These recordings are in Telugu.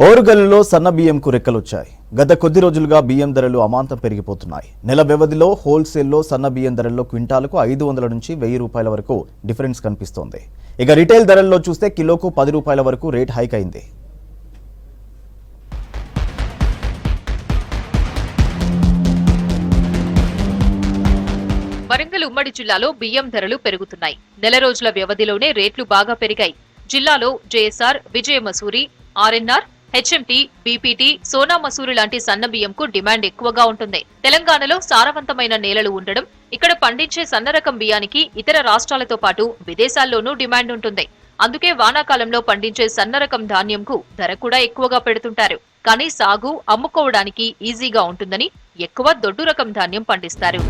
ఓరుగల్లులో సన్న బియ్యంకు రెక్కలొచ్చాయి. గత కొద్ది రోజులుగా బియ్యం ధరలు అమాంతం పెరిగిపోతున్నాయి. నెల వ్యవధిలో హోల్సేల్లో సన్న బియ్యం ధరల్లో క్వింటాలకు 500 నుంచి 1000 రూపాయల వరకు డిఫరెన్స్ కనిపిస్తోంది. ఇక రిటైల్ ధరల్లో చూస్తే కిలోకు 10 రూపాయల వరకు రేట్ హైక్ అయింది. వరంగల్ ఉమ్మడి జిల్లాలో బియ్యం ధరలు పెరుగుతున్నాయి. నెల రోజుల వ్యవధిలోనే రేట్లు బాగా పెరిగాయి. జిల్లాలో JSR, Vijaya Masuri, RNR, HMT, BPT, Sona Masuri లాంటి సన్న బియ్యంకు డిమాండ్ ఎక్కువగా ఉంటుంది. తెలంగాణలో సారవంతమైన నేలలు ఉండడం, ఇక్కడ పండించే సన్న రకం బియ్యానికి ఇతర రాష్ట్రాలతో పాటు విదేశాల్లోనూ డిమాండ్ ఉంటుంది. అందుకే వానాకాలంలో పండించే సన్న రకం ధాన్యంకు ధర కూడా ఎక్కువగా పెడుతుంటారు. కానీ సాగు, అమ్ముకోవడానికి ఈజీగా ఉంటుందని ఎక్కువ దొడ్డు రకం ధాన్యం పండిస్తారు.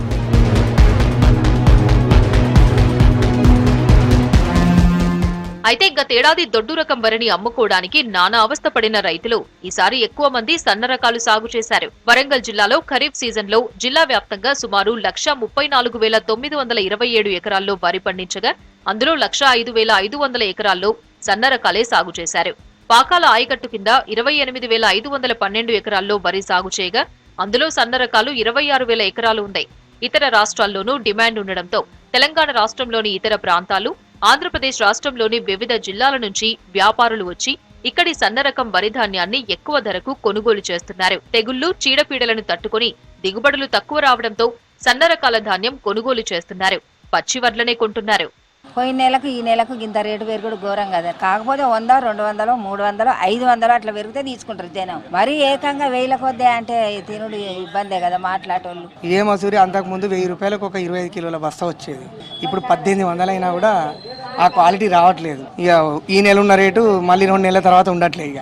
అయితే గతేడాది దొడ్డు రకం వరిని అమ్ముకోవడానికి నానా అవస్థ పడిన రైతులు ఈసారి ఎక్కువ మంది సన్న రకాలు సాగు చేశారు. వరంగల్ జిల్లాలో ఖరీఫ్ సీజన్లో జిల్లా వ్యాప్తంగా సుమారు 1,34,927 ఎకరాల్లో వరి పండించగా అందులో 1,05,500 ఎకరాల్లో సన్న రకాలే సాగు చేశారు. పాకాల ఆయకట్టు కింద 28,512 ఎకరాల్లో వరి సాగు చేయగా అందులో సన్న రకాలు 26,000 ఎకరాలు ఉన్నాయి. ఇతర రాష్ట్రాల్లోనూ డిమాండ్ ఉండడంతో తెలంగాణ రాష్ట్రంలోని ఇతర ప్రాంతాలు, ఆంధ్రప్రదేశ్ రాష్ట్రంలోని వివిధ జిల్లాల నుంచి వ్యాపారులు వచ్చి ఇక్కడి సన్న రకం వరి ధాన్యాన్ని ఎక్కువ ధరకు కొనుగోలు చేస్తున్నారు. తెగుళ్లు, చీడపీడలను తట్టుకుని దిగుబడులు తక్కువ రావడంతో సన్న రకాల ధాన్యం కొనుగోలు చేస్తున్నారు. పచ్చి వడ్లనే కొంటున్నారు. పోయిన నెలకు ఈ నెలకు ఇంత రేటు పెరుగుడు ఘోరం కదా. కాకపోతే 100, 200, 300, 500 అట్లా పెరిగితే తీసుకుంటారు జనం. మరి ఏకంగా 1000 కొద్దే అంటే తినుడు ఇబ్బందే కదా మాట్లాడేటోళ్ళు. ఇదే మసూరి అంతకు ముందు 1000 రూపాయలకు ఒక 25 కిలోల బస్తా వచ్చేది. ఇప్పుడు 1800 అయినా కూడా ఆ క్వాలిటీ రావట్లేదు. ఇక ఈ నెల ఉన్న రేటు మళ్ళీ 2 నెలల తర్వాత ఉండట్లేదు. ఇక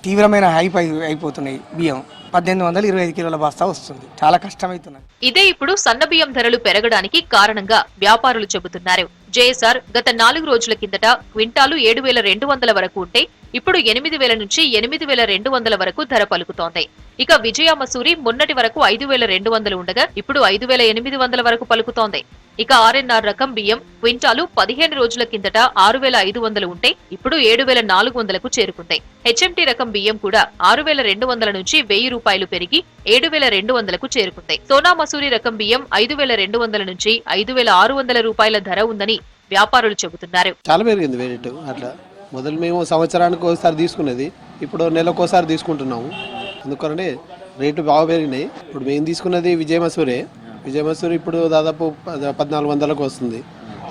తీవ్రమైన హైప్ అయిపోతున్నాయి బియ్యం. 1800 25 కిలోల బస్తా వస్తుంది. చాలా కష్టమవుతున్నది. ఇదే ఇప్పుడు సన్న బియ్యం ధరలు పెరగడానికి కారణంగా వ్యాపారులు చెబుతున్నారు. జేఎస్ఆర్ గత 4 రోజుల కిందట క్వింటాలు 7,200 వరకు ఉంటే ఇప్పుడు 8,000 నుంచి 8,200 వరకు ధర పలుకుతోంది. ఇక విజయ మసూరి మొన్నటి వరకు 5,200 ఉండగా ఇప్పుడు 5,800 వరకు పలుకుతోంది. ఇక ఆర్ఎన్ఆర్ రకం బియ్యం క్వింటాలు 15 రోజుల కిందట 6,500 ఉంటే ఇప్పుడు 7,400కు చేరుకుంది. హెచ్ఎంటీ రకం బియ్యం కూడా 6,200 నుంచి 1,000 రూపాయలు పెరిగి 7,200కు చేరుకుంది. సోనా మసూరి రకం బియ్యం 5,200 నుంచి 5,600 రూపాయల ధర ఉందని వ్యాపారులు చెబుతున్నారు. చాలా పెరిగింది రేటు. అట్లా మొదలు మేము సంవత్సరానికి ఒకసారి తీసుకునేది, ఇప్పుడు నెలకోసారి తీసుకుంటున్నాము. అందుకనే రేటు బాగా పెరిగినాయి. ఇప్పుడు మేము తీసుకున్నది విజయ మసూరి ఇప్పుడు దాదాపు 1,400కు వస్తుంది.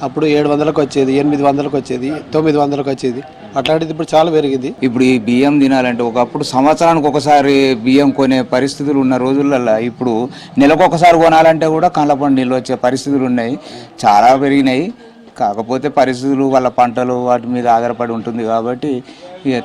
అప్పుడు 700కు వచ్చేది, 800కు వచ్చేది, 900కు వచ్చేది. అట్లాంటిది ఇప్పుడు చాలా పెరిగింది. ఇప్పుడు ఈ బియ్యం తినాలంటే ఒకప్పుడు సంవత్సరానికి ఒకసారి బియ్యం కొనే పరిస్థితులు ఉన్న రోజులలో ఇప్పుడు నెలకొకసారి కొనాలంటే కూడా కళ్ళపండు నీళ్ళు వచ్చే పరిస్థితులు ఉన్నాయి. చాలా పెరిగినాయి. కాకపోతే పరిస్థితులు, వాళ్ళ పంటలు వాటి మీద ఆధారపడి ఉంటుంది కాబట్టి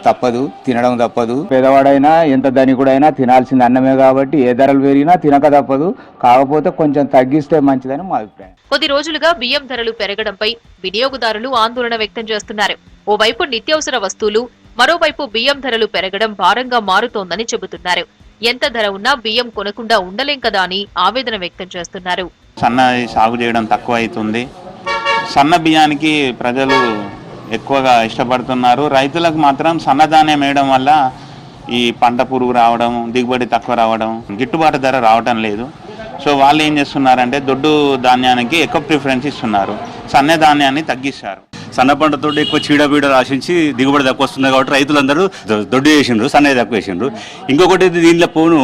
తప్పదు, తినడం తప్పదు. పేదవాడైనా ఎంత ధనికుడైనా తినాల్సిన అన్నమే కాబట్టి ఏ ధరలు పెరిగినా తినక తప్పదు. కాకపోతే కొంచెం తగ్గిస్తే మంచిదని మా అభిప్రాయం. కొద్ది రోజులుగా బియ్యం ధరలు పెరగడంపై వినియోగదారులు ఆందోళన వ్యక్తం చేస్తున్నారు. ఓవైపు నిత్యావసర వస్తువులు, మరోవైపు బియ్యం ధరలు పెరగడం భారంగా మారుతోందని చెబుతున్నారు. ఎంత ధర ఉన్నా బియ్యం కొనకుండా ఉండలేం కదా అని ఆవేదన వ్యక్తం చేస్తున్నారు. సన్న సాగు చేయడం తక్కువ అవుతుంది. సన్న బియ్యానికి ప్రజలు ఎక్కువగా ఇష్టపడుతున్నారు. రైతులకు మాత్రం సన్నధాన్యం వేయడం వల్ల ఈ పంట పురుగు రావడం, దిగుబడి తక్కువ రావడం, గిట్టుబాటు ధర రావడం లేదు. సో వాళ్ళు ఏం చేస్తున్నారంటే దొడ్డు ధాన్యానికి ఎక్కువ ప్రిఫరెన్స్ ఇస్తున్నారు, సన్న ధాన్యాన్ని తగ్గిస్తారు. సన్న పంటతో ఎక్కువ చీడబీడలు ఆశించి దిగుబడి తక్కువ వస్తుంది కాబట్టి రైతులందరూ దొడ్డు వేసిండ్రు, సన్నయ్య తక్కువ వేసిండ్రు. ఇంకొకటి దీనిలో పోను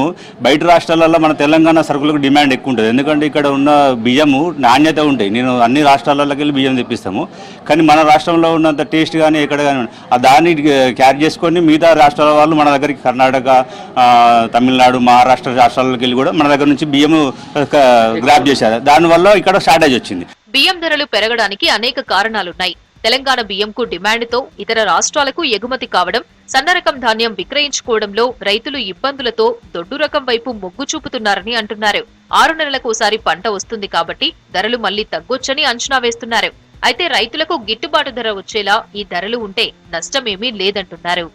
బయట రాష్ట్రాలలో మన తెలంగాణ సరుకులకు డిమాండ్ ఎక్కువ ఉంటుంది. ఎందుకంటే ఇక్కడ ఉన్న బియ్యము నాణ్యత ఉంటాయి. నేను అన్ని రాష్ట్రాలలోకి వెళ్ళి బియ్యం తెప్పిస్తాము, కానీ మన రాష్ట్రంలో ఉన్నంత టేస్ట్ కానీ ఎక్కడ కానీ దాన్ని క్యారీ చేసుకొని మిగతా రాష్ట్రాల వాళ్ళు మన దగ్గరికి కర్ణాటక, తమిళనాడు, మహారాష్ట్ర రాష్ట్రాలకు వెళ్ళి కూడా మన దగ్గర నుంచి బియ్యము గ్రాప్ చేశారు. దానివల్ల ఇక్కడ షార్టేజ్ వచ్చింది. బియ్యం ధరలు పెరగడానికి అనేక కారణాలున్నాయి. తెలంగాణ బియ్యంకు డిమాండ్తో ఇతర రాష్ట్రాలకు ఎగుమతి కావడం, సన్న రకం ధాన్యం విక్రయించుకోవడంలో రైతులు ఇబ్బందులతో దొడ్డు రకం వైపు మొగ్గు చూపుతున్నారని అంటున్నారు. 6 నెలలకోసారి పంట వస్తుంది కాబట్టి ధరలు మళ్లీ తగ్గొచ్చని అంచనా వేస్తున్నారు. అయితే రైతులకు గిట్టుబాటు ధర వచ్చేలా ఈ ధరలు ఉంటే నష్టమేమీ లేదంటున్నారు.